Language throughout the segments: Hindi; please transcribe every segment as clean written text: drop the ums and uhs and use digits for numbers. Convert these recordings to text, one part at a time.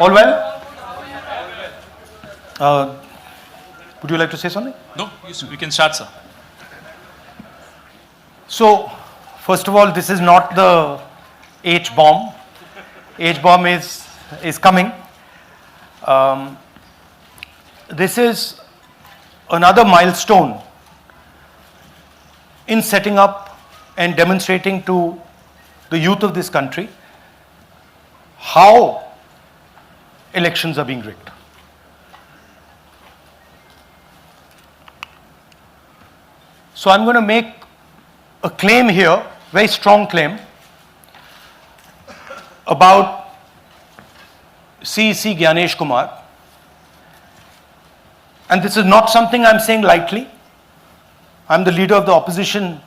All well? Would you like to say something? No, we can start, sir. So, first of all, this is not the H-bomb. H-bomb is coming. This is another milestone in setting up and demonstrating to the youth of this country how elections are being rigged. So I'm going to make a claim here, very strong claim, about CEC Gyanesh Kumar. And this is not something I'm saying lightly. I'm the leader of the opposition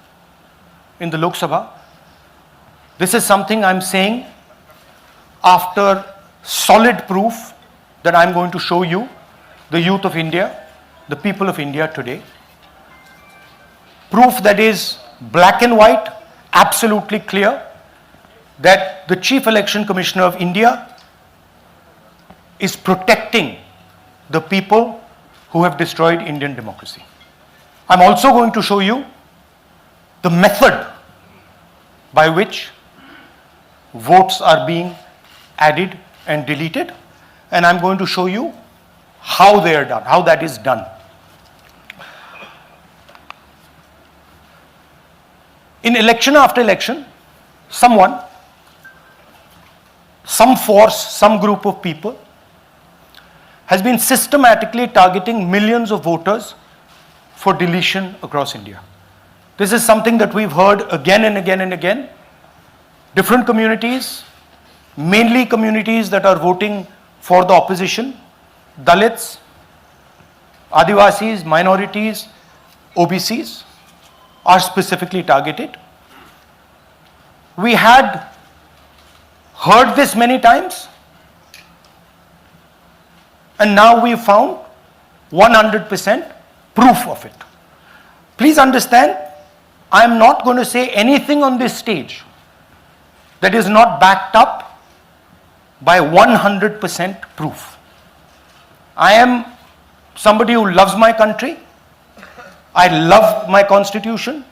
in the Lok Sabha. This is something I'm saying after solid proof that I'm going to show you, the youth of India, the people of India today. Proof that is black and white, absolutely clear, that the Chief Election Commissioner of India is protecting the people who have destroyed Indian democracy. I'm also going to show you the method by which votes are being added and deleted, and I'm going to show you how they are done, how that is done. In election after election, someone, some force, some group of people has been systematically targeting millions of voters for deletion across India. This is something that we've heard again and again and again. Different communities, mainly communities that are voting for the opposition, Dalits, Adivasis, minorities, OBCs, are specifically targeted. We had heard this many times, and now we found 100% proof of it. Please understand, I am not going to say anything on this stage that is not backed up by 100% proof. I am somebody who loves my country. I love my constitution.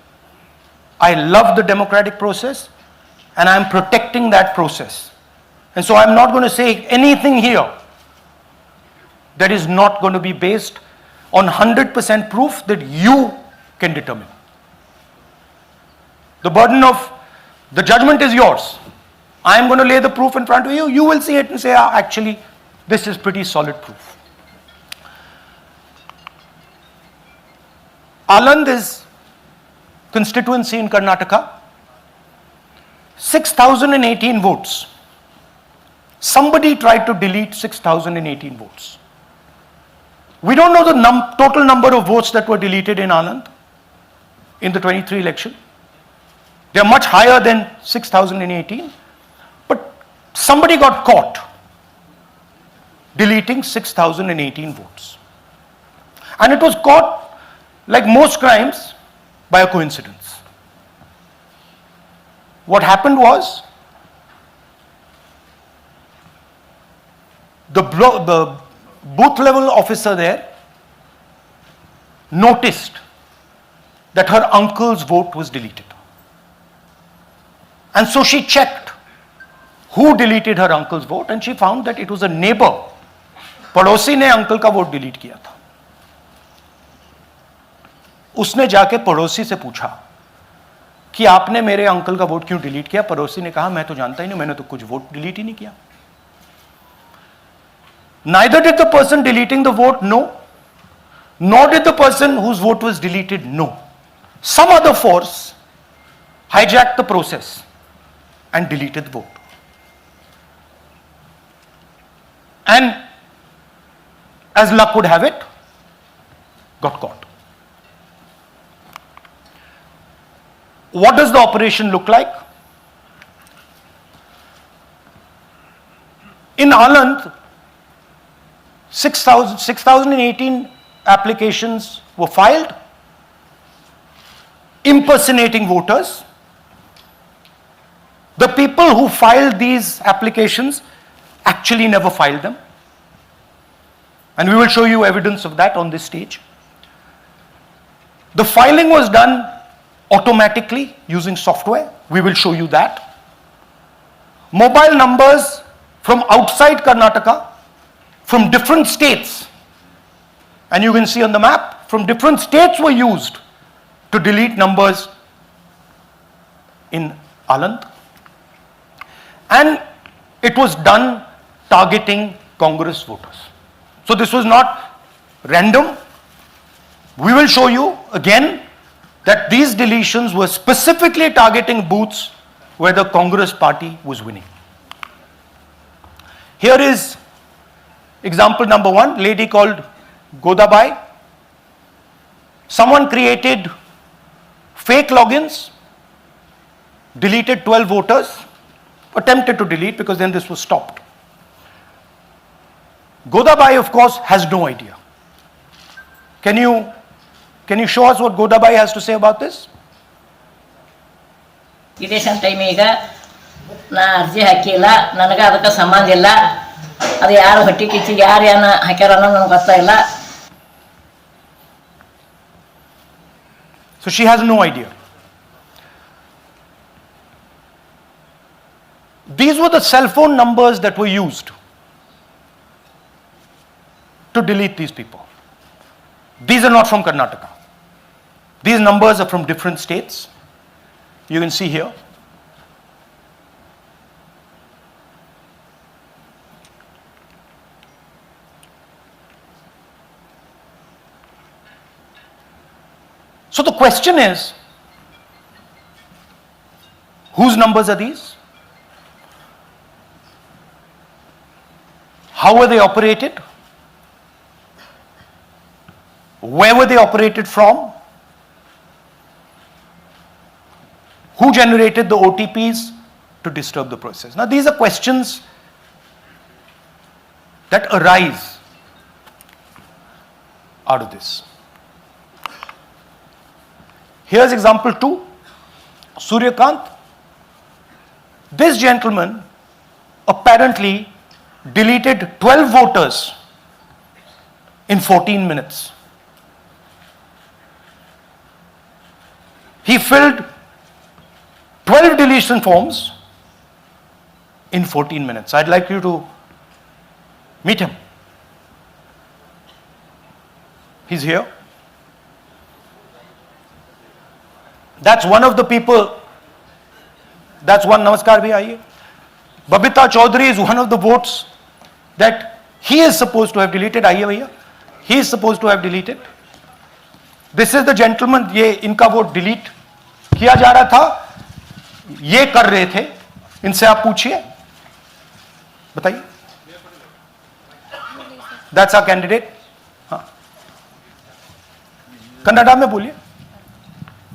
I love the democratic process, and I am protecting that process. And so I'm not going to say anything here that is not going to be based on 100% proof that you can determine. The burden of the judgment is yours. I am going to lay the proof in front of you. You will see it and say, actually, this is pretty solid proof. Aland is constituency in Karnataka. 6,018 votes. Somebody tried to delete 6,018 votes. We don't know the total number of votes that were deleted in Aland in the 23 election. They are much higher than 6,018. But somebody got caught deleting 6,018 votes. And it was caught, like most crimes, by a coincidence. What happened was, the booth level officer there noticed that her uncle's vote was deleted. And so she checked who deleted her uncle's vote, and she found that it was a neighbor. पड़ोसी ने अंकल का वोट डिलीट किया था. उसने जाके पड़ोसी से पूछा कि आपने मेरे अंकल का वोट क्यों डिलीट किया. पड़ोसी ने कहा मैं तो जानता ही नहीं, मैंने तो कुछ वोट डिलीट ही नहीं किया. Neither did the person deleting the vote know, nor did the person whose vote was deleted know. Some other force hijacked the process and deleted the vote. And as luck would have it, got caught. What does the operation look like? In Aland, 6,018 applications were filed impersonating voters. The people who filed these applications actually never filed them. And we will show you evidence of that on this stage. The filing was done automatically using software. We will show you that. Mobile numbers from outside Karnataka, from different states, and you can see on the map, from different states were used to delete numbers in Aland. And it was done targeting Congress voters. So this was not random. We will show you again that these deletions were specifically targeting booths where the Congress party was winning. Here is example number one, lady called Godabai. Someone created fake logins, deleted 12 voters, attempted to delete because then this was stopped. Godabai, of course, has no idea. Can you show us what Godabai has to say about this? Election ಟೈಮಿಗೆ ನಾ ಅರ್ಜಿ ಹಾಕಿಲ್ಲ, ನನಗೆ ಅದಕ್ಕೆ ಸಂಬಂಧ ಇಲ್ಲ. ಅದು ಯಾರು ಹೊಟ್ಟಿ ಕಿಚ್ಚಿಗೆ ಯಾರು ಏನು ಹಾಕ್ಯಾರ ಅನ್ನೋದು ನನಗೆ ಗೊತ್ತಾಗಿಲ್ಲ. So she has no idea. These were the cell phone numbers that were used to delete these people. These are not from Karnataka. These numbers are from different states. You can see here. So the question is, whose numbers are these? How were they operated? Where were they operated from? Who generated the OTPs to disturb the process? Now these are questions that arise out of this. Here's example 2, Suryakant. This gentleman apparently deleted 12 voters in 14 minutes. He filled 12 deletion forms in 14 minutes. I'd like you to meet him. He's here. That's one of the people. That's one. Namaskar bhi aiye. Babita Chaudhary is one of the votes that he is supposed to have deleted. Aiye bhaiya. He is supposed to have deleted. This is the gentleman. ये इनका वोट डिलीट किया जा रहा था. ये कर रहे थे. इनसे आप पूछिए. बताइए. That's our candidate. हाँ. कन्नड़ा में बोलिए.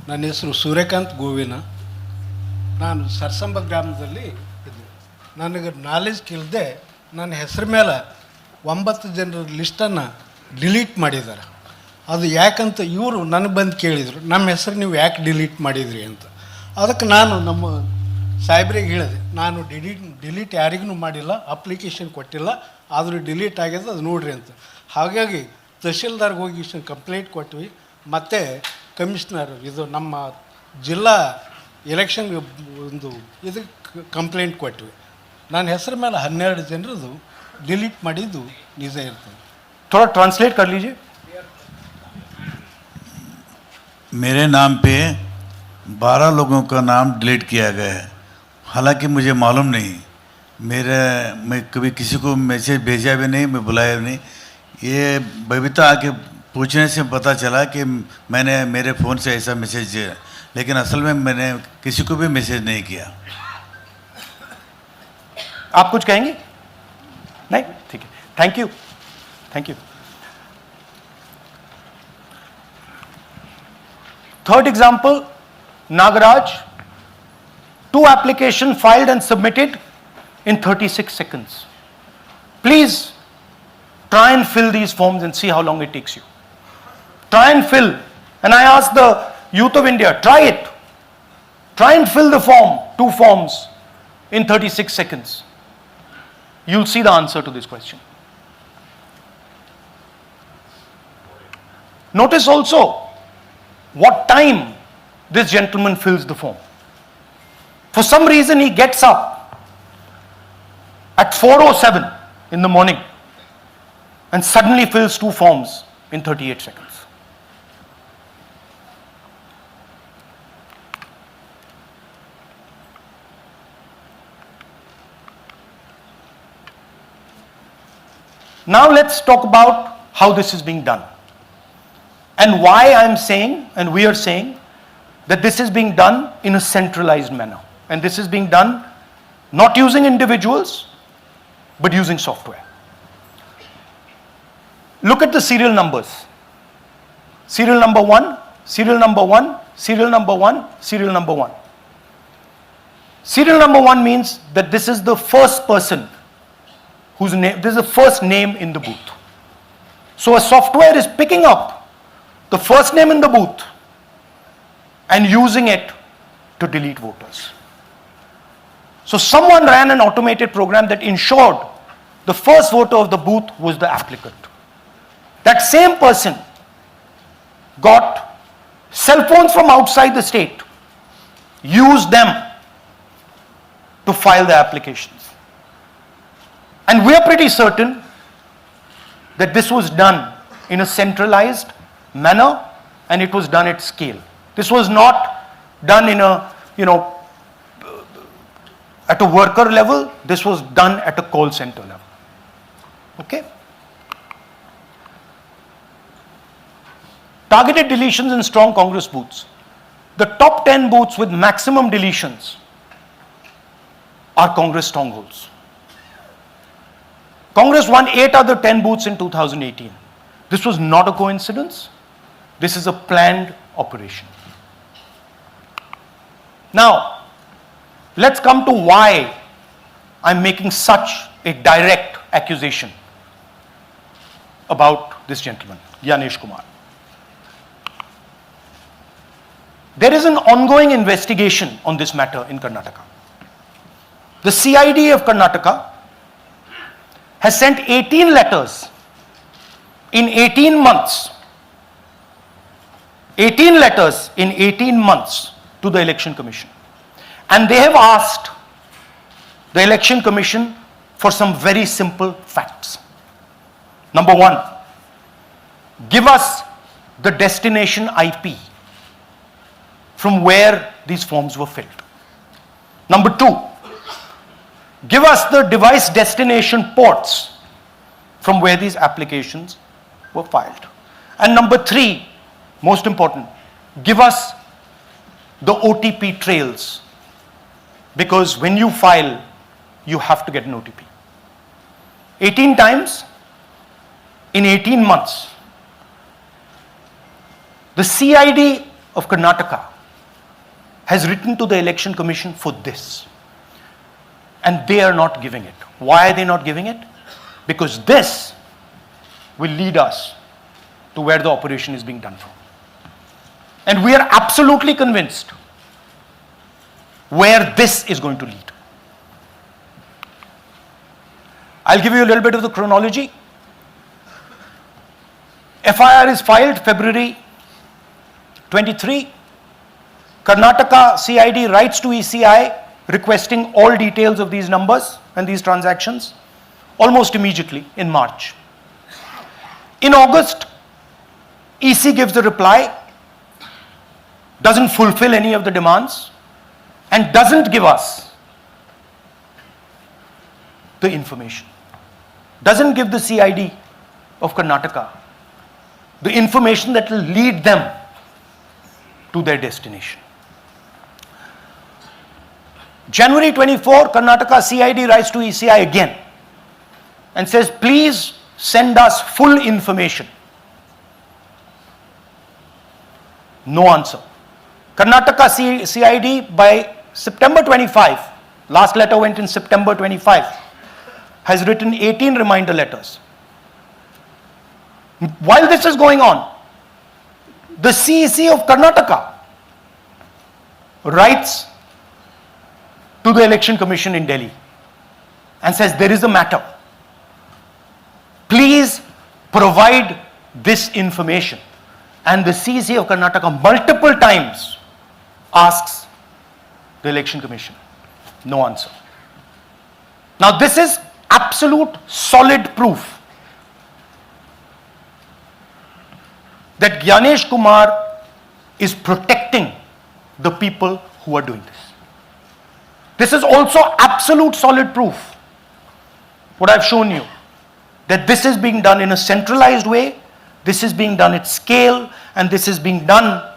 ನನ್ನ ಹೆಸರು ಸೂರ್ಯಕಾಂತ್ ಗೋವಿನ. ನಾನು ಸರ್ಸಂಬ ಗ್ರಾಮದಲ್ಲಿ ಇದ್ದೆ. ನನಗೆ ನಾಲೆಜ್ ಕೇಳದೆ ನನ್ನ ಹೆಸರು ಮೇಲೆ 9 ಜನರ ಲಿಸ್ಟನ್ನು ಡಿಲೀಟ್ ಮಾಡಿದ್ದಾರೆ. ಅದು ಯಾಕಂತ ಇವರು ನನಗೆ ಬಂದು ಕೇಳಿದರು, ನಮ್ಮ ಹೆಸರು ನೀವು ಯಾಕೆ ಡಿಲೀಟ್ ಮಾಡಿದ್ರಿ ಅಂತ. ಅದಕ್ಕೆ ನಾನು ನಮ್ಮ ಸಾಹೇಬ್ರಿಗೆ ಹೇಳಿದೆ, ನಾನು ಡಿಲೀಟ್ ಯಾರಿಗೂ ಮಾಡಿಲ್ಲ, ಅಪ್ಲಿಕೇಶನ್ ಕೊಟ್ಟಿಲ್ಲ, ಆದರೂ ಡಿಲೀಟ್ ಆಗ್ಯದ ಅದು ನೋಡ್ರಿ ಅಂತ. ಹಾಗಾಗಿ ತಹಶೀಲ್ದಾರ್ಗೆ ಹೋಗಿ ಕಂಪ್ಲೇಂಟ್ ಕೊಟ್ವಿ. ಮತ್ತು ಕಮಿಷ್ನರ್ ಇದು ನಮ್ಮ ಜಿಲ್ಲಾ ಎಲೆಕ್ಷನ್ ಒಂದು ಇದಕ್ಕೆ ಕಂಪ್ಲೇಂಟ್ ಕೊಟ್ವಿ. ನನ್ನ ಹೆಸರು ಮೇಲೆ 12 ಜನರದು ಡಿಲೀಟ್ ಮಾಡಿದ್ದು ನಿಜ ಇರ್ತದೆ. थोड़ा ट्रांसलेट कर लीजिए. मेरे नाम पे 12 लोगों का नाम डिलीट किया गया है. हालांकि मुझे मालूम नहीं, मैं कभी किसी को मैसेज भेजा भी नहीं, मैं बुलाया भी नहीं. ये बबीता आके पूछने से पता चला कि मैंने मेरे फ़ोन से ऐसा मैसेज दिया, लेकिन असल में मैंने किसी को भी मैसेज नहीं किया. आप कुछ कहेंगे? नहीं, ठीक है. Thank you. Thank you. Third example, Nagaraj. 2 applications filed and submitted in 36 seconds. Please try and fill these forms and see how long it takes you. Try and fill. And I ask the youth of India, try it. Try and fill the form, 2 forms in 36 seconds. you'll see the answer to this question. Notice also what time this gentleman fills the form. For some reason he gets up at 4:07 in the morning and suddenly fills 2 forms in 38 seconds. Now let's talk about how this is being done and why I'm saying and we are saying that this is being done in a centralized manner, and this is being done not using individuals but using software. Look at the serial numbers. Serial number 1, serial number 1, serial number 1, serial number 1. Serial number 1 means that this is the first person whose name, this is the first name in the booth. So a software is picking up the first name in the booth and using it to delete voters. So someone ran an automated program that ensured the first voter of the booth was the applicant. That same person got cell phones from outside the state, used them to file the applications. And we are pretty certain that this was done in a centralized manner and it was done at scale. This was not done in a, at a worker level. This was done at a call center level. Okay? Targeted deletions in strong Congress booths. The top 10 booths with maximum deletions are Congress strongholds. Congress won 8 other 10 booths in 2018. This was not a coincidence. This is a planned operation. Now, let's come to why I'm making such a direct accusation about this gentleman, Gyanesh Kumar. There is an ongoing investigation on this matter in Karnataka. The CID of Karnataka has sent 18 letters in 18 months. 18 letters in 18 months to the Election Commission. And they have asked the Election Commission for some very simple facts. Number 1, give us the destination IP from where these forms were filled. Number 2, give us the device destination ports from where these applications were filed. And number 3, most important, give us the OTP trails, because when you file, you have to get an OTP. 18 times in 18 months. The CID of Karnataka has written to the Election Commission for this. And they are not giving it. Why are they not giving it? Because this will lead us to where the operation is being done from. And we are absolutely convinced where this is going to lead. I'll give you a little bit of the chronology. FIR is filed February 23. Karnataka CID writes to ECI requesting all details of these numbers and these transactions almost immediately in March. In August, EC gives a reply, doesn't fulfill any of the demands, and doesn't give us the information. Doesn't give the CID of Karnataka the information that will lead them to their destination. January 24, Karnataka CID writes to ECI again and says, please send us full information. No answer. Karnataka CID by September 25, last letter went in September 25, has written 18 reminder letters. While this is going on, the CEC of Karnataka writes to the Election Commission in Delhi and says there is a matter, please provide this information. And the CC of Karnataka multiple times asks the Election Commission. No answer. Now this is absolute solid proof that Gyanesh Kumar is protecting the people who are doing this. This is also absolute solid proof, what I've shown you, that this is being done in a centralized way, this is being done at scale, and this is being done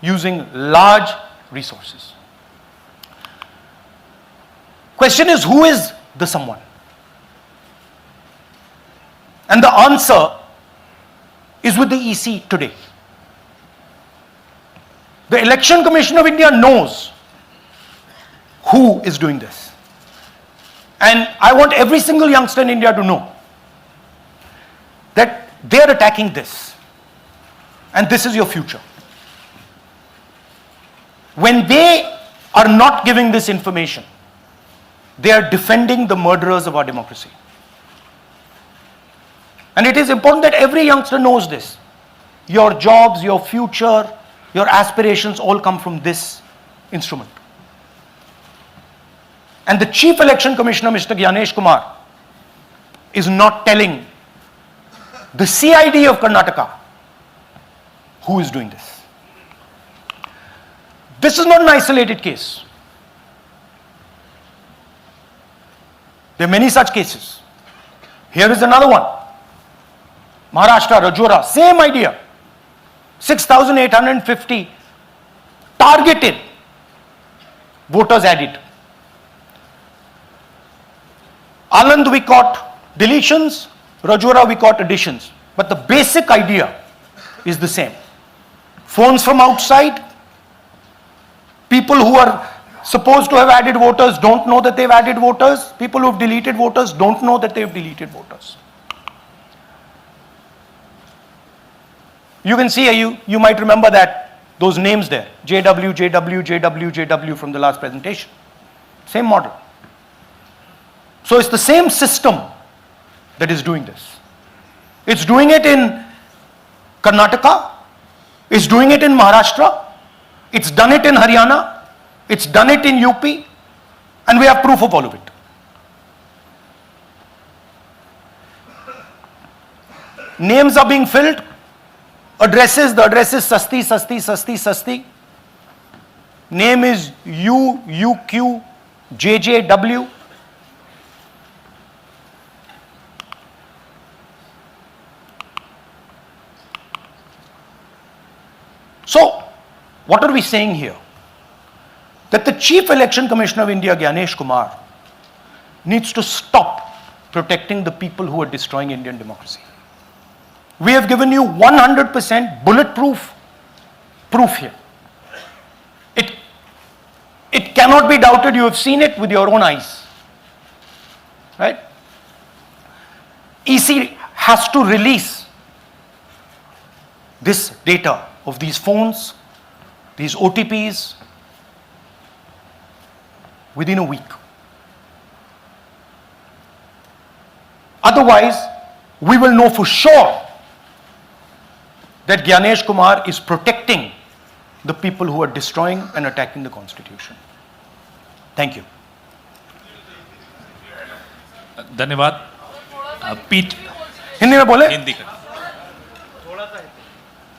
using large resources. Question is, who is the someone? And the answer is with the EC today. The Election Commission of India knows who is doing this. And I want every single youngster in India to know that they are attacking this. And this is your future. When they are not giving this information, they are defending the murderers of our democracy. And it is important that every youngster knows this. Your jobs, your future, your aspirations all come from this instrument. And the Chief Election Commissioner, Mr. Gyanesh Kumar, is not telling the CID of Karnataka who is doing this. This is not an isolated case. There are many such cases. Here is another one. Maharashtra, Rajora, same idea. 6,850 targeted voters added. Anand we caught deletions, Rajora we caught additions. But the basic idea is the same. Phones from outside, people who are supposed to have added voters don't know that they've added voters, people who have deleted voters don't know that they've deleted voters. You can see, you might remember that, those names there, JW, JW, JW, JW from the last presentation. Same model. So it's the same system that is doing this. It's doing it in Karnataka, it's doing it in Maharashtra, it's done it in Haryana, it's done it in UP, and we have proof of all of it. Names are being filled, addresses, the address is Sasti, Sasti, Sasti, Sasti. Name is UQ, JJW. So, what are we saying here? That the Chief Election Commissioner of India, Gyanesh Kumar, needs to stop protecting the people who are destroying Indian democracy. We have given you 100% bulletproof proof here. It cannot be doubted, you have seen it with your own eyes. Right? EC has to release this data of these phones, these OTPs, within a week. Otherwise, we will know for sure that Gyanesh Kumar is protecting the people who are destroying and attacking the constitution. Thank you. धन्यवाद पीठ हिंदी में बोले? हिंदी का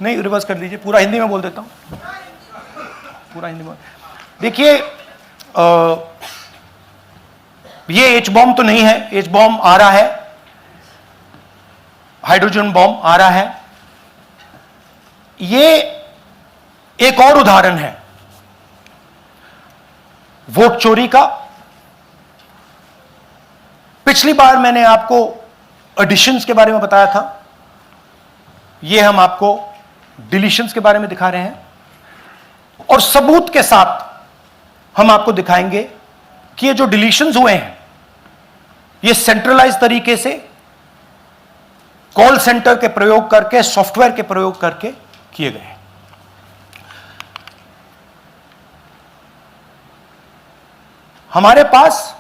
नहीं, रिवर्स कर दीजिए, पूरा हिंदी में बोल देता हूँ, पूरा हिंदी में। देखिए, ये एच बॉम्ब तो नहीं है, एच बॉम्ब आ रहा है, हाइड्रोजन बॉम्ब आ रहा है। ये एक और उदाहरण है वोट चोरी का। पिछली बार मैंने आपको एडिशंस के बारे में बताया था, ये हम आपको डिलीशंस के बारे में दिखा रहे हैं, और सबूत के साथ हम आपको दिखाएंगे कि ये जो डिलीशंस हुए हैं ये सेंट्रलाइज तरीके से कॉल सेंटर के प्रयोग करके, सॉफ्टवेयर के प्रयोग करके किए गए हैं। हमारे पास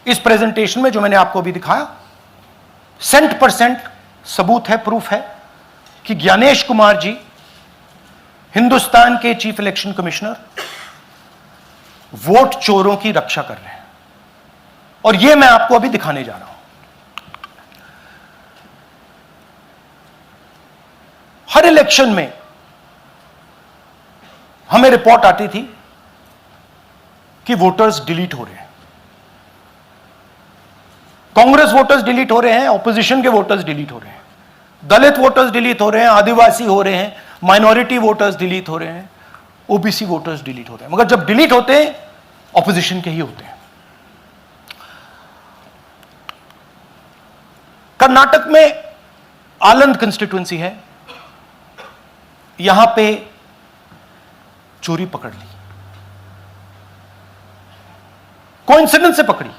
इस प्रेजेंटेशन में जो मैंने आपको अभी दिखाया 100% सबूत है, प्रूफ है कि ज्ञानेश कुमार जी हिंदुस्तान के चीफ इलेक्शन कमिश्नर वोट चोरों की रक्षा कर रहे हैं, और यह मैं आपको अभी दिखाने जा रहा हूं। हर इलेक्शन में हमें रिपोर्ट आती थी कि वोटर्स डिलीट हो रहे हैं, कांग्रेस वोटर्स डिलीट हो रहे हैं, ऑपोजिशन के वोटर्स डिलीट हो रहे हैं, दलित वोटर्स डिलीट हो रहे हैं, आदिवासी हो रहे हैं, माइनॉरिटी वोटर्स डिलीट हो रहे हैं, ओबीसी वोटर्स डिलीट हो रहे हैं। मगर जब डिलीट होते हैं ऑपोजिशन के ही होते हैं। कर्नाटक में आलंद कंस्टिट्यूएंसी है, यहां पे चोरी पकड़ ली, कोइंसिडेंस से पकड़ी।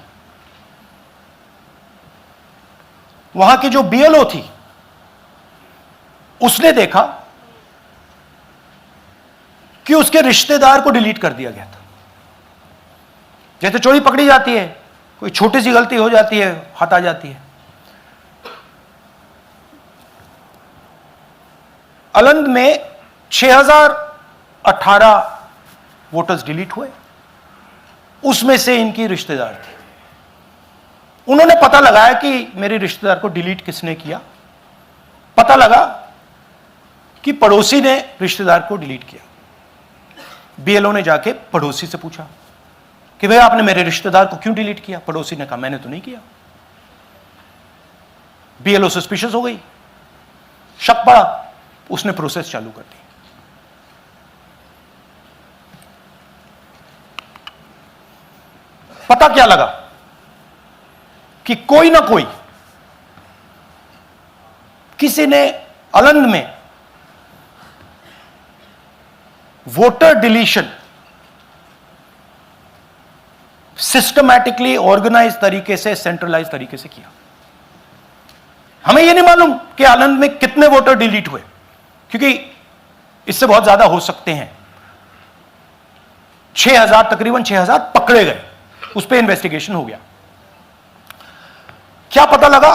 वहां की जो बीएलओ थी उसने देखा कि उसके रिश्तेदार को डिलीट कर दिया गया था। जैसे चोरी पकड़ी जाती है, कोई छोटी सी गलती हो जाती है, हाथ आ जाती है। अलंद में 6018 वोटर्स डिलीट हुए, उसमें से इनकी रिश्तेदार थे। उन्होंने पता लगाया कि मेरे रिश्तेदार को डिलीट किसने किया। पता लगा कि पड़ोसी ने रिश्तेदार को डिलीट किया। बीएलओ ने जाके पड़ोसी से पूछा कि भाई आपने मेरे रिश्तेदार को क्यों डिलीट किया। पड़ोसी ने कहा मैंने तो नहीं किया। बीएलओ सस्पिशियस हो गई, शक पड़ा, उसने प्रोसेस चालू कर दी। पता क्या लगा कि कोई ना कोई, किसी ने अलंद में वोटर डिलीशन सिस्टमैटिकली ऑर्गेनाइज तरीके से, सेंट्रलाइज तरीके से किया। हमें यह नहीं मालूम कि आलंद में कितने वोटर डिलीट हुए, क्योंकि इससे बहुत ज्यादा हो सकते हैं। 6000, तकरीबन 6000 पकड़े गए, उस पर इन्वेस्टिगेशन हो गया। क्या पता लगा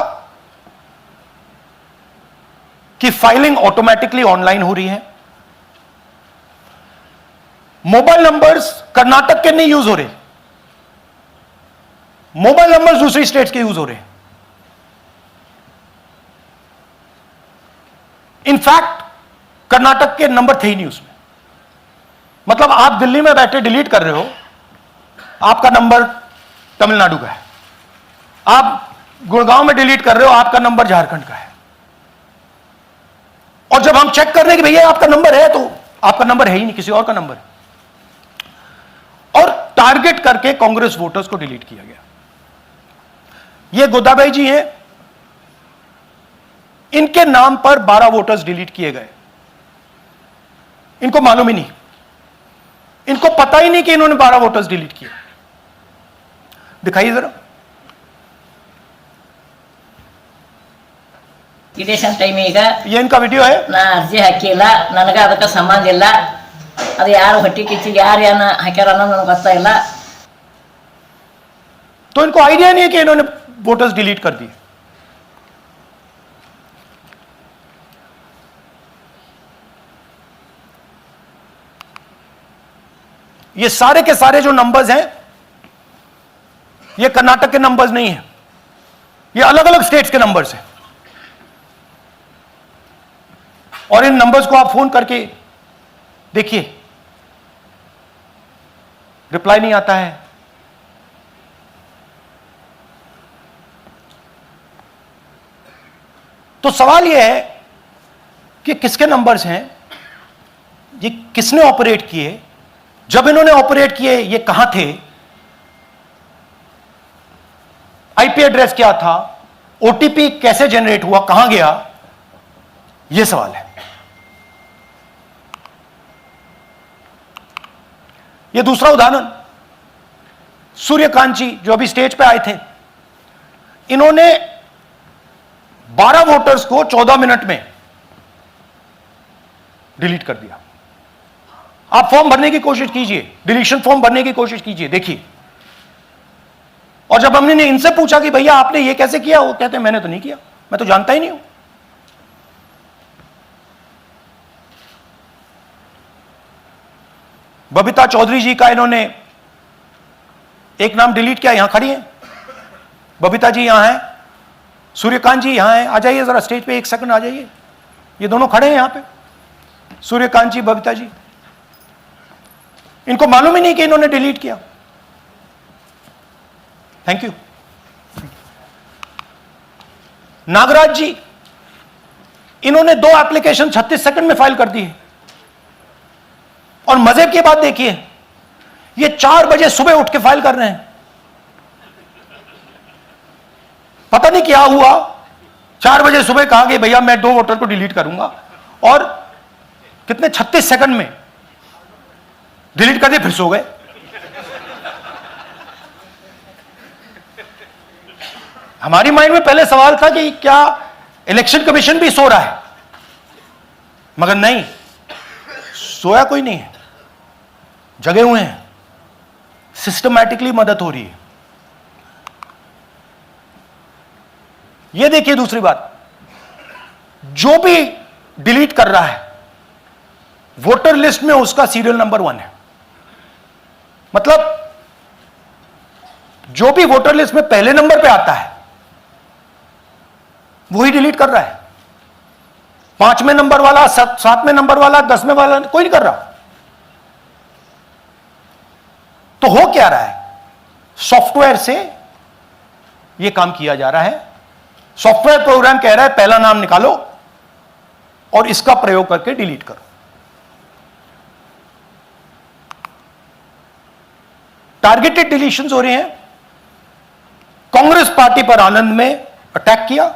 कि फाइलिंग ऑटोमेटिकली ऑनलाइन हो रही है। मोबाइल नंबर्स कर्नाटक के नहीं यूज हो रहे, मोबाइल नंबर्स दूसरी स्टेट्स के यूज हो रहे हैं। इनफैक्ट कर्नाटक के नंबर थे ही नहीं उसमें। मतलब आप दिल्ली में बैठे डिलीट कर रहे हो, आपका नंबर तमिलनाडु का है। आप गुड़गांव में डिलीट कर रहे हो, आपका नंबर झारखंड का है। और जब हम चेक कर रहे हैं कि भैया आपका नंबर है, तो आपका नंबर है ही नहीं, किसी और का नंबर है। और टारगेट करके कांग्रेस वोटर्स को डिलीट किया गया। ये गोदाबाई जी हैं, इनके नाम पर 12 वोटर्स डिलीट किए गए। इनको मालूम ही नहीं, इनको पता ही नहीं कि इन्होंने 12 वोटर्स डिलीट किए। दिखाइए जरा। ಇಲೆಕ್ಷನ್ ಟೈಮ್ ಈಗ ये इनका वीडियो है। ನಾ ಅರ್ಜಿ ಹಾಕಿಲ್ಲ, ನನಗೆ ಅದಕ್ಕೆ ಸಂಬಂಧ ಇಲ್ಲ। ಅದು ಯಾರು ಹೊಟ್ಟಿ ಕಿಚ್ಚಿಗೆ ಯಾರು ಏನ ಹಾಕ್ಯಾರ ಅನ್ನೋದು ನನಗೆ ಗೊತ್ತಾಗಿಲ್ಲ। तो इनको आइडिया नहीं है कि इन्होंने वोटर्स डिलीट कर दिए। ये सारे के सारे जो नंबर्स हैं, ये कर्नाटक के नंबर्स नहीं हैं, ये अलग अलग स्टेट्स के नंबर्स हैं। और इन नंबर्स को आप फोन करके देखिए, रिप्लाई नहीं आता है। तो सवाल यह है कि किसके नंबर्स हैं, ये किसने ऑपरेट किए, जब इन्होंने ऑपरेट किए ये कहां थे, आईपी एड्रेस क्या था, ओटीपी कैसे जनरेट हुआ, कहां गया, यह सवाल है। यह दूसरा उदाहरण, सूर्यकांत जी जो अभी स्टेज पे आए थे, इन्होंने 12 वोटर्स को 14 मिनट में डिलीट कर दिया। आप फॉर्म भरने की कोशिश कीजिए, डिलीशन फॉर्म भरने की कोशिश कीजिए, देखिए और जब हमने इनसे पूछा कि भैया आपने ये कैसे किया, वो कहते हैं मैंने तो नहीं किया, मैं तो जानता ही नहीं हूं। बबीता चौधरी जी का इन्होंने एक नाम डिलीट किया, यहां खड़ी हैं बबीता जी, यहां हैं, सूर्यकांत जी यहां हैं, आ जाइए जरा स्टेज पे, एक सेकंड आ जाइए, ये दोनों खड़े हैं यहां पे, सूर्यकांत जी, बबीता जी। इनको मालूम ही नहीं कि इन्होंने डिलीट किया। Thank you. नागराज जी, इन्होंने 2 एप्लीकेशन 36 सेकंड में फाइल कर दी है। और मजे की बात देखिए, ये 4 बजे सुबह उठ के फाइल कर रहे हैं। पता नहीं क्या हुआ, 4 बजे सुबह कहा कि भैया मैं 2 वोटर को डिलीट करूंगा, और कितने 36 सेकंड में डिलीट कर दिए, फिर सो गए। हमारी माइंड में पहले सवाल था कि क्या इलेक्शन कमीशन भी सो रहा है, मगर नहीं, सोया कोई नहीं है, जगे हुए हैं, सिस्टमैटिकली मदद हो रही है। यह देखिए दूसरी बात, जो भी डिलीट कर रहा है वोटर लिस्ट में उसका सीरियल नंबर 1 है। मतलब जो भी वोटर लिस्ट में पहले नंबर पे आता है वही डिलीट कर रहा है। 5वें नंबर वाला, 7वें नंबर वाला, 10वें वाला कोई नहीं कर रहा। तो हो क्या रहा है, सॉफ्टवेयर से यह काम किया जा रहा है। सॉफ्टवेयर प्रोग्राम कह रहा है पहला नाम निकालो और इसका प्रयोग करके डिलीट करो। टारगेटेड डिलीशंस हो रहे हैं। कांग्रेस पार्टी पर आनंद में अटैक किया।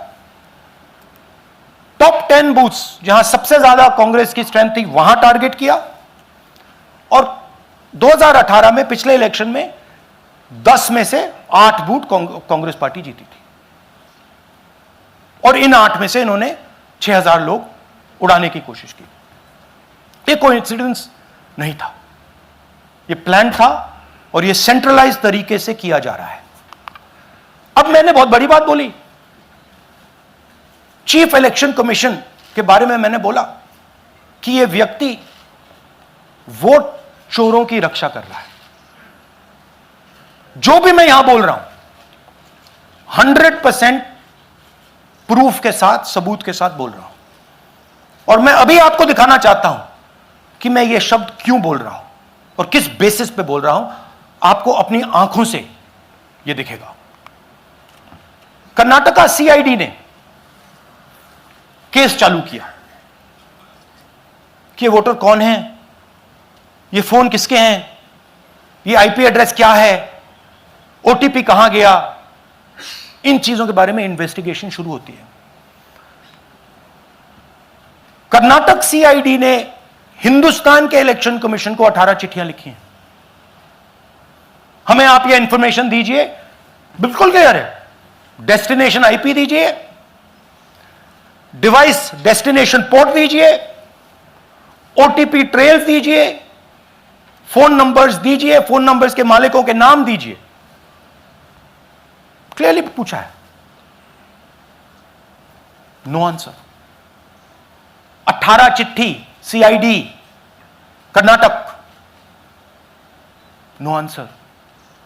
टॉप 10 बूथ्स जहां सबसे ज्यादा कांग्रेस की स्ट्रेंथ थी वहां टारगेट किया। और 2018 में पिछले इलेक्शन में 10 में से 8 बूथ कांग्रेस पार्टी जीती थी, और इन 8 में से इन्होंने 6000 लोग उड़ाने की कोशिश की। ये कोइंसिडेंस नहीं था, ये प्लान था, और ये सेंट्रलाइज तरीके से किया जा रहा है। अब मैंने बहुत बड़ी बात बोली, चीफ इलेक्शन कमीशन के बारे में मैंने बोला कि यह व्यक्ति वोट चोरों की रक्षा कर रहा है। जो भी मैं यहां बोल रहा हूं 100% प्रूफ के साथ, सबूत के साथ बोल रहा हूं, और मैं अभी आपको दिखाना चाहता हूं कि मैं ये शब्द क्यों बोल रहा हूं और किस बेसिस पे बोल रहा हूं। आपको अपनी आंखों से यह दिखेगा। कर्नाटका सीआईडी ने केस चालू किया कि वोटर कौन है, ये फोन किसके हैं, ये आईपी एड्रेस क्या है, ओटीपी कहां गया, इन चीजों के बारे में इन्वेस्टिगेशन शुरू होती है। कर्नाटक सीआईडी ने हिंदुस्तान के इलेक्शन कमीशन को 18 चिट्ठियां लिखी हैं। हमें आप यह इंफॉर्मेशन दीजिए, बिल्कुल क्लियर है, डेस्टिनेशन आईपी दीजिए, डिवाइस डेस्टिनेशन पोर्ट दीजिए, ओटीपी ट्रेल्स दीजिए, फोन नंबर्स दीजिए, फोन नंबर्स के मालिकों के नाम दीजिए। क्लियरली पूछा है, नो आंसर। 18 चिट्ठी CID Karnataka, no answer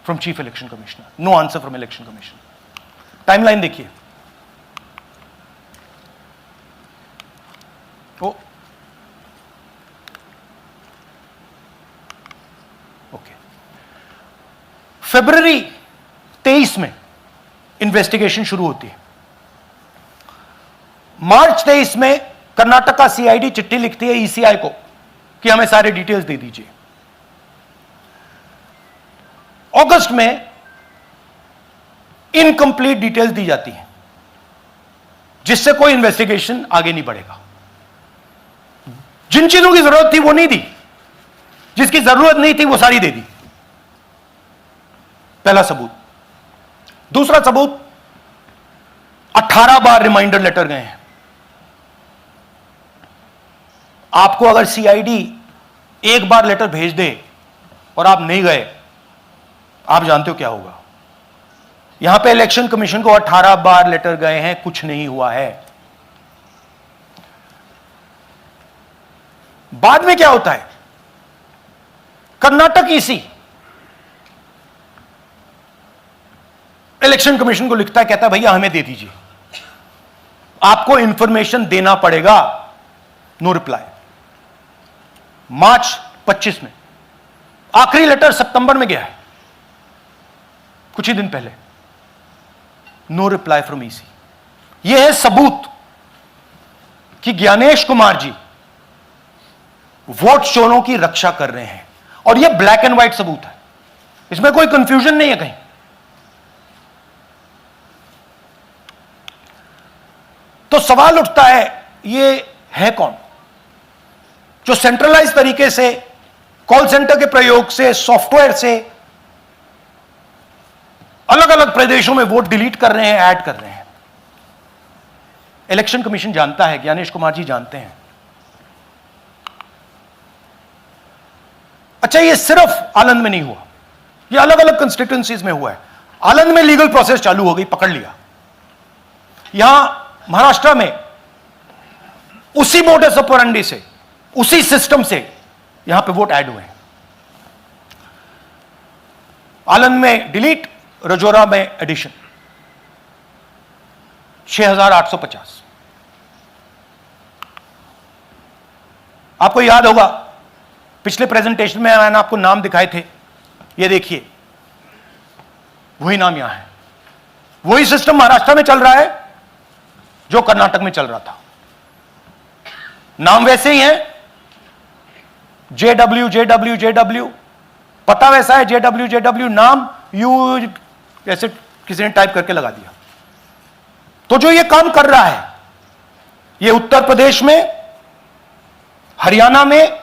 from chief election commissioner, no answer from election commission. Timeline देखिए, ओके, फरवरी 23 में इन्वेस्टिगेशन शुरू होती है। मार्च 23 में कर्नाटका सीआईडी चिट्ठी लिखती है ईसीआई को कि हमें सारे डिटेल्स दे दीजिए। अगस्त में इनकंप्लीट डिटेल्स दी जाती हैं, जिससे कोई इन्वेस्टिगेशन आगे नहीं बढ़ेगा। जिन चीजों की जरूरत थी वो नहीं दी, जिसकी जरूरत नहीं थी वो सारी दे दी। पहला सबूत। दूसरा सबूत, 18 बार रिमाइंडर लेटर गए हैं। आपको अगर सीआईडी एक बार लेटर भेज दे और आप नहीं गए, आप जानते हो क्या होगा। यहां पे इलेक्शन कमीशन को 18 बार लेटर गए हैं, कुछ नहीं हुआ है। बाद में क्या होता है, कर्नाटक ईसी इलेक्शन कमीशन को लिखता है, कहता है भैया हमें दे दीजिए, आपको इंफॉर्मेशन देना पड़ेगा। No reply. मार्च 25 में आखिरी लेटर सितंबर में गया है, कुछ ही दिन पहले। No reply from EC. यह है सबूत कि ज्ञानेश कुमार जी वोट चोरों की रक्षा कर रहे हैं, और यह ब्लैक एंड व्हाइट सबूत है, इसमें कोई कंफ्यूजन नहीं है कहीं। तो सवाल उठता है, ये है कौन जो सेंट्रलाइज तरीके से कॉल सेंटर के प्रयोग से, सॉफ्टवेयर से अलग अलग प्रदेशों में वोट डिलीट कर रहे हैं, ऐड कर रहे हैं? इलेक्शन कमीशन जानता है, ज्ञानेश कुमार जी जानते हैं। अच्छा, ये सिर्फ आनंद में नहीं हुआ, ये अलग अलग कंस्टिट्यूएंसीज में हुआ है। आनंद में लीगल प्रोसेस चालू हो गई, पकड़ लिया। यहां महाराष्ट्र में उसी मोडस ऑपरेंडी से, उसी सिस्टम से यहां पे वोट ऐड हुए हैं। आनंद में डिलीट, रजौरा में एडिशन, 6850। आपको याद होगा पिछले प्रेजेंटेशन में मैंने आपको नाम दिखाए थे, ये देखिए वही नाम यहां है। वही सिस्टम महाराष्ट्र में चल रहा है जो कर्नाटक में चल रहा था। नाम वैसे ही है, जेडब्ल्यू जेडब्ल्यू जेडब्ल्यू, पता वैसा है, जेडब्ल्यू जेडब्ल्यू, नाम यू ऐसे किसी ने टाइप करके लगा दिया। तो जो ये काम कर रहा है, ये उत्तर प्रदेश में, हरियाणा में,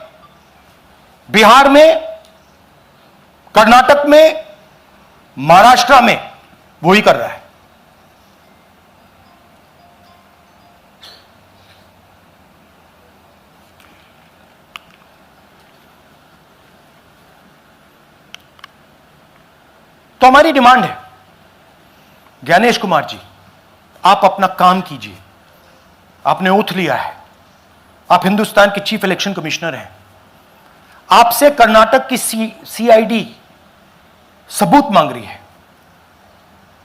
बिहार में, कर्नाटक में, महाराष्ट्र में वही कर रहा है। तो हमारी डिमांड है, ज्ञानेश कुमार जी, आप अपना काम कीजिए। आपने ओथ लिया है, आप हिंदुस्तान के चीफ इलेक्शन कमिश्नर हैं। आपसे कर्नाटक की सीआईडी सबूत मांग रही है।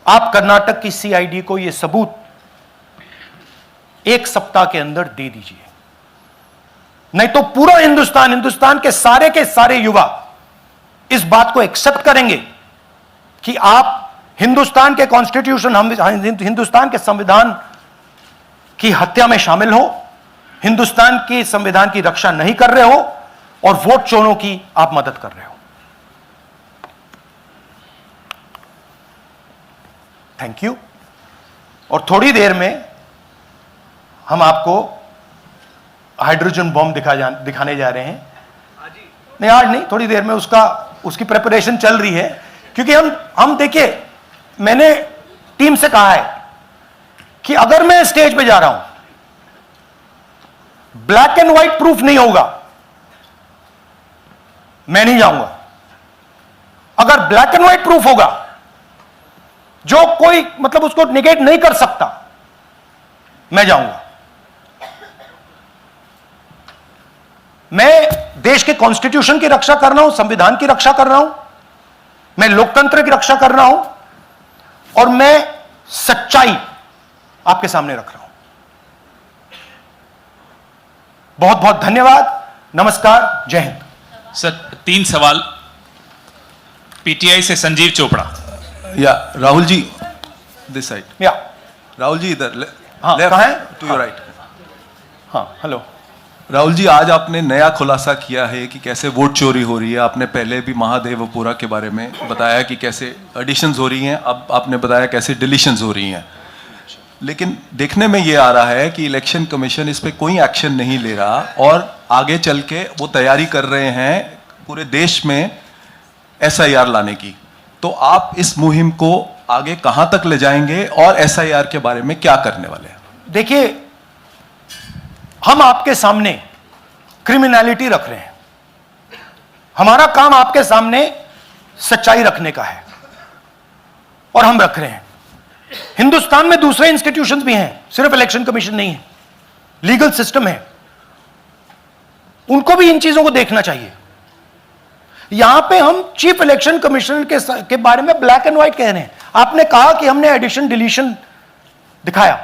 आप कर्नाटक की सीआईडी को यह सबूत 1 सप्ताह के अंदर दे दीजिए, नहीं तो पूरा हिंदुस्तान के सारे युवा इस बात को एक्सेप्ट करेंगे कि आप हिंदुस्तान के कॉन्स्टिट्यूशन, हिंदुस्तान के संविधान की हत्या में शामिल हो, हिंदुस्तान के संविधान की रक्षा नहीं कर रहे हो, और वोट चोरों की आप मदद कर रहे हो। Thank you. और थोड़ी देर में हम आपको हाइड्रोजन बॉम्ब दिखाने जा रहे हैं। नहीं, आज नहीं, थोड़ी देर में उसकी प्रिपरेशन चल रही है। क्योंकि हम देखिए, मैंने टीम से कहा है कि अगर मैं स्टेज पे जा रहा हूं, ब्लैक एंड व्हाइट प्रूफ नहीं होगा, मैं नहीं जाऊंगा। अगर ब्लैक एंड व्हाइट प्रूफ होगा, जो कोई मतलब उसको निगेट नहीं कर सकता, मैं जाऊंगा। मैं देश के कॉन्स्टिट्यूशन की रक्षा कर रहा हूं, संविधान की रक्षा कर रहा हूं, मैं लोकतंत्र की रक्षा कर रहा हूं, और मैं सच्चाई आपके सामने रख रहा हूं। बहुत बहुत धन्यवाद, नमस्कार, जय हिंद। सर 3 सवाल। पीटीआई से संजीव चोपड़ा। या राहुल जी, दिस साइड। या राहुल जी इधर, हाँ, कहाँ है? To your right. हाँ, हेलो। राहुल जी, आज आपने नया खुलासा किया है कि कैसे वोट चोरी हो रही है। आपने पहले भी महादेवपुरा के बारे में बताया कि कैसे एडिशंस हो रही हैं, अब आपने बताया कैसे डिलीशंस हो रही हैं। लेकिन देखने में ये आ रहा है कि इलेक्शन कमीशन इस पे कोई एक्शन नहीं ले रहा, और आगे चल के वो तैयारी कर रहे हैं पूरे देश में एसआईआर लाने की। तो आप इस मुहिम को आगे कहां तक ले जाएंगे, और एसआईआर के बारे में क्या करने वाले हैं? देखिए, हम आपके सामने क्रिमिनलिटी रख रहे हैं। हमारा काम आपके सामने सच्चाई रखने का है, और हम रख रहे हैं। हिंदुस्तान में दूसरे इंस्टीट्यूशंस भी हैं, सिर्फ इलेक्शन कमीशन नहीं है, लीगल सिस्टम है, उनको भी इन चीजों को देखना चाहिए। यहां पे हम चीफ इलेक्शन कमिश्नर के बारे में ब्लैक एंड व्हाइट कह रहे हैं। आपने कहा कि हमने एडिशन डिलीशन दिखाया,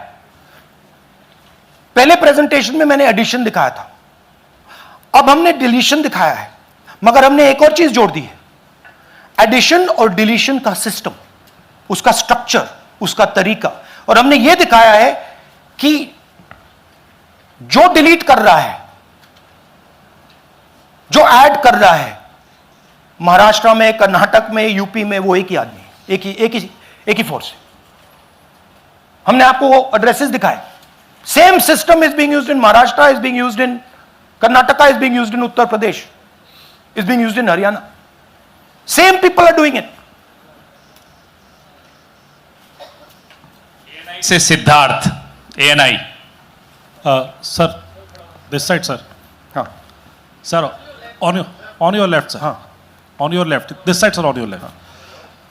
पहले प्रेजेंटेशन में मैंने एडिशन दिखाया था, अब हमने डिलीशन दिखाया है, मगर हमने एक और चीज जोड़ दी है, एडिशन और डिलीशन का सिस्टम, उसका स्ट्रक्चर, उसका तरीका। और हमने यह दिखाया है कि जो डिलीट कर रहा है, जो ऐड कर रहा है, महाराष्ट्र में, कर्नाटक में, यूपी में, वो एक ही आदमी है, एक ही फोर्स है। हमने आपको वो एड्रेसेस दिखाए। Same system is being used in Maharashtra, is being used in Karnataka, is being used in Uttar Pradesh, is being used in Haryana. Same people are doing it. Say Siddharth, ANI। Sir, this side, sir. हाँ Sir, on your left, sir. हाँ On your left. This side, sir, on your left.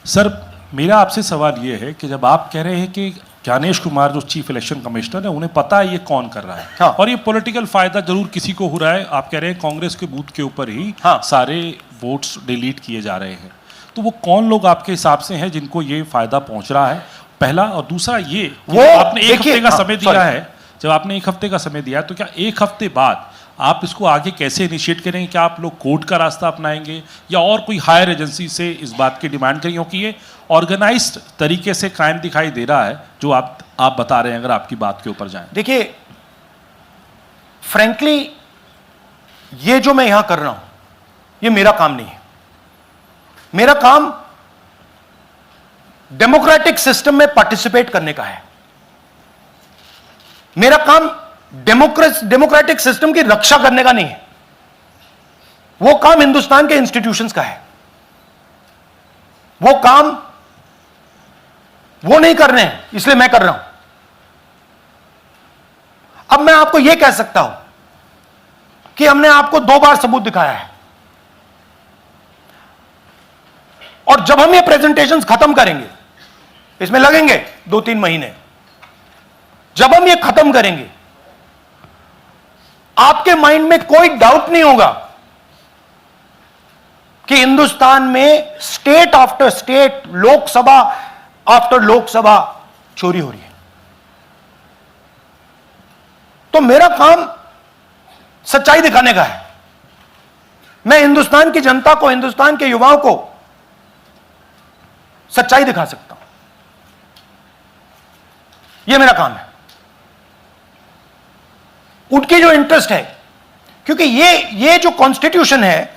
Sir, मेरा आपसे सवाल ये है कि जब आप कह रहे हैं कि ज्ञानेश कुमार जो चीफ इलेक्शन कमिश्नर है, उन्हें पता है ये कौन कर रहा है, हाँ। और ये पॉलिटिकल फायदा जरूर किसी को हो रहा है। आप कह रहे हैं कांग्रेस के बूथ के ऊपर ही हाँ। सारे वोट्स डिलीट किए जा रहे हैं, तो वो कौन लोग आपके हिसाब से हैं जिनको ये फायदा पहुंच रहा है, पहला। और दूसरा ये कि वो आपने एक देखिए, हफ्ते का हाँ, समय दिया sorry। है, जब आपने एक हफ्ते का समय दिया है, तो क्या एक हफ्ते बाद आप इसको आगे कैसे इनिशिएट करेंगे? क्या आप लोग कोर्ट का रास्ता अपनाएंगे या और कोई हायर एजेंसी से इस बात की डिमांड करेंगे? क्योंकि ये ऑर्गेनाइज्ड तरीके से कायम दिखाई दे रहा है जो आप बता रहे हैं, अगर आपकी बात के ऊपर जाएं। देखिए, फ्रैंकली ये जो मैं यहां कर रहा हूं, ये मेरा काम नहीं है। मेरा काम डेमोक्रेटिक सिस्टम में पार्टिसिपेट करने का है। मेरा काम डेमोक्रेटिक सिस्टम की रक्षा करने का नहीं है। वो काम हिंदुस्तान के इंस्टीट्यूशंस का है। वो काम वो नहीं कर रहे हैं, इसलिए मैं कर रहा हूं। अब मैं आपको यह कह सकता हूं कि हमने आपको 2 बार सबूत दिखाया है, और जब हम ये प्रेजेंटेशंस खत्म करेंगे, इसमें लगेंगे 2-3 महीने, जब हम ये खत्म करेंगे, आपके माइंड में कोई डाउट नहीं होगा कि हिंदुस्तान में state after state, Lok Sabha after Lok Sabha चोरी हो रही है। तो मेरा काम सच्चाई दिखाने का है। मैं हिंदुस्तान की जनता को, हिंदुस्तान के युवाओं को सच्चाई दिखा सकता हूं। यह मेरा काम है। उनकी जो इंटरेस्ट है, क्योंकि ये जो कॉन्स्टिट्यूशन है,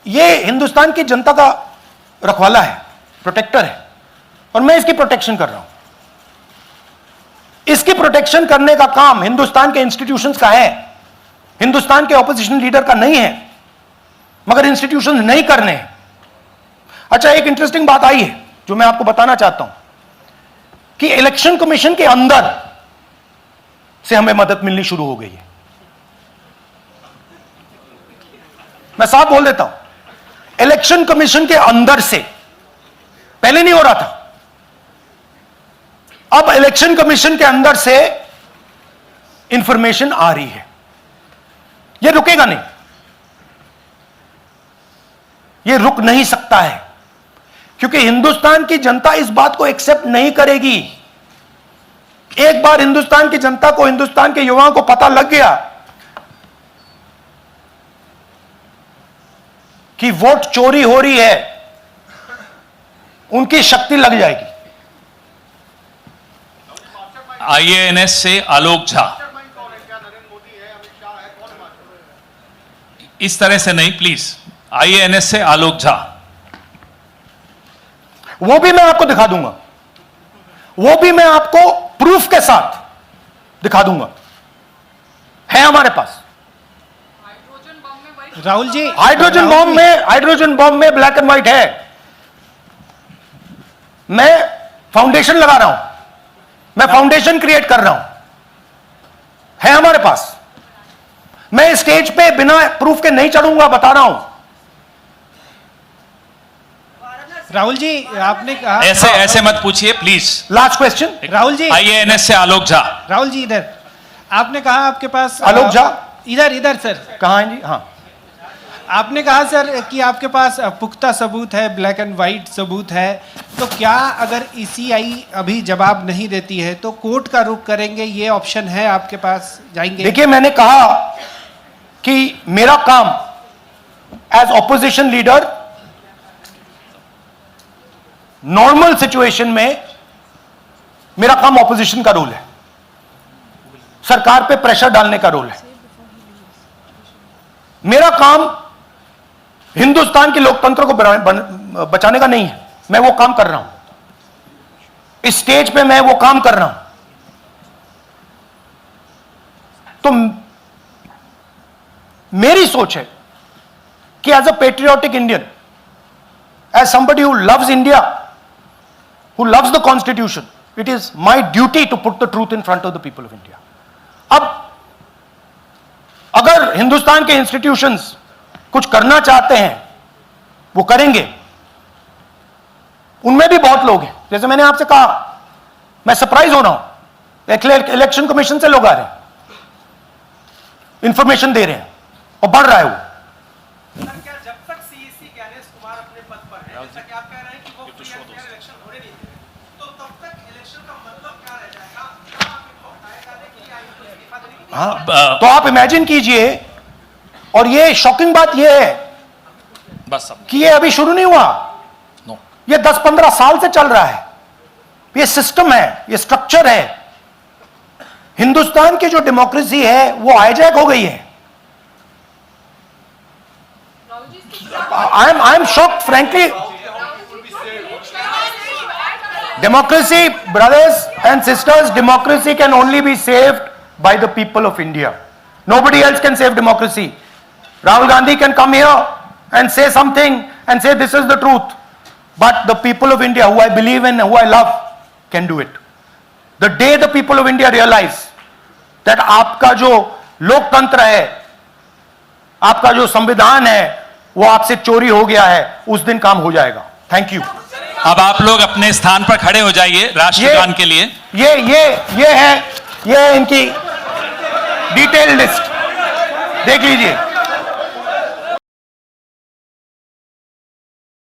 ये हिंदुस्तान की जनता का रखवाला है, प्रोटेक्टर है, और मैं इसकी प्रोटेक्शन कर रहा हूं। इसकी प्रोटेक्शन करने का काम हिंदुस्तान के इंस्टीट्यूशंस का है, हिंदुस्तान के ऑपोजिशन लीडर का नहीं है, मगर इंस्टीट्यूशंस नहीं करने हैं। अच्छा, एक इंटरेस्टिंग बात आई है जो मैं आपको बताना चाहता हूं कि इलेक्शन कमीशन के अंदर से हमें मदद मिलनी शुरू हो गई है। मैं साफ बोल देता हूं, इलेक्शन कमीशन के अंदर से, पहले नहीं हो रहा था, अब इलेक्शन कमीशन के अंदर से इंफॉर्मेशन आ रही है। यह रुकेगा नहीं, यह रुक नहीं सकता है, क्योंकि हिंदुस्तान की जनता इस बात को एक्सेप्ट नहीं करेगी। एक बार हिंदुस्तान की जनता को, हिंदुस्तान के युवाओं को पता लग गया कि वोट चोरी हो रही है, उनकी शक्ति लग जाएगी। IANS से आलोक झा। इस तरह से नहीं प्लीज। IANS से आलोक झा। वो भी मैं आपको दिखा दूंगा, वो भी मैं आपको प्रूफ के साथ दिखा दूंगा, है हमारे पास। राहुल जी, हाइड्रोजन बॉम्ब में ब्लैक एंड व्हाइट है। मैं फाउंडेशन लगा रहा हूं, मैं फाउंडेशन क्रिएट कर रहा हूं, है हमारे पास। मैं स्टेज पे बिना प्रूफ के नहीं चढ़ूंगा, बता रहा हूं। राहुल जी आपने कहा, ऐसे ऐसे मत पूछिए please. Last question. Rahul ji, IANS से आलोक झा। राहुल जी इधर, आपने कहा आपके पास आलोक झा? इधर इधर सर, कहाँ हैं जी? हाँ, आपने कहा सर कि आपके पास पुख्ता सबूत है, ब्लैक एंड वाइट सबूत है, तो क्या अगर ईसीआई अभी जवाब नहीं देती है तो कोर्ट का रुख करेंगे, ये ऑप्शन है आपके पास, जाएंगे? देखिए मैंने कहा कि मेरा काम as opposition leader normal situation में मेरा काम ऑपोजिशन का रोल है, सरकार पे प्रेशर डालने का रोल है। मेरा काम हिंदुस्तान के लोकतंत्र को बचाने का नहीं है। मैं वो काम कर रहा हूं, इस स्टेज पे मैं वो काम कर रहा हूं। तो मेरी सोच है कि as a patriotic Indian, as somebody who loves India, who loves the constitution, it is my duty to put the truth in front of the people of India. अब अगर हिंदुस्तान के इंस्टीट्यूशंस कुछ करना चाहते हैं वो करेंगे, उनमें भी बहुत लोग हैं। जैसे मैंने आपसे कहा, मैं सरप्राइज हो रहा हूं, इलेक्शन कमीशन से लोग आ रहे हैं, इंफॉर्मेशन दे रहे हैं और बढ़ रहा है वो। क्या जब तक सीईसी ज्ञानेश कुमार अपने पद पर है, जैसा कि आप कह रहे हैं कि वो फ्री एंड फेयर इलेक्शन होने नहीं देंगे, तो तब तक इलेक्शन का मतलब क्या रह जाएगा? क्या आप इनको हटाए जाने के लिए आएंगे, इस्तीफा देने के लिए? हाँ, तो आप इमेजिन कीजिए, और ये शॉकिंग बात ये है बस अब कि ये अभी शुरू नहीं हुआ, ये 10-15 साल से चल रहा है। ये सिस्टम है, ये स्ट्रक्चर है। हिंदुस्तान की जो डेमोक्रेसी है वो हाईजैक हो गई है। I am shocked frankly. Democracy, brothers and sisters, democracy can only be saved by the people of India. Nobody else can save democracy. Rahul Gandhi can come here and say something and say this is the truth. But the people of India, who I believe in, who I love, can do it. The day the people of India realize that आपका जो लोकतंत्र है, आपका जो संविधान है, वो आपसे चोरी हो गया है, उस दिन काम हो जाएगा। Thank you. अब आप लोग अपने स्थान पर खड़े हो जाइए राष्ट्रगान के लिए। ये है इनकी डिटेल लिस्ट, देख लीजिए।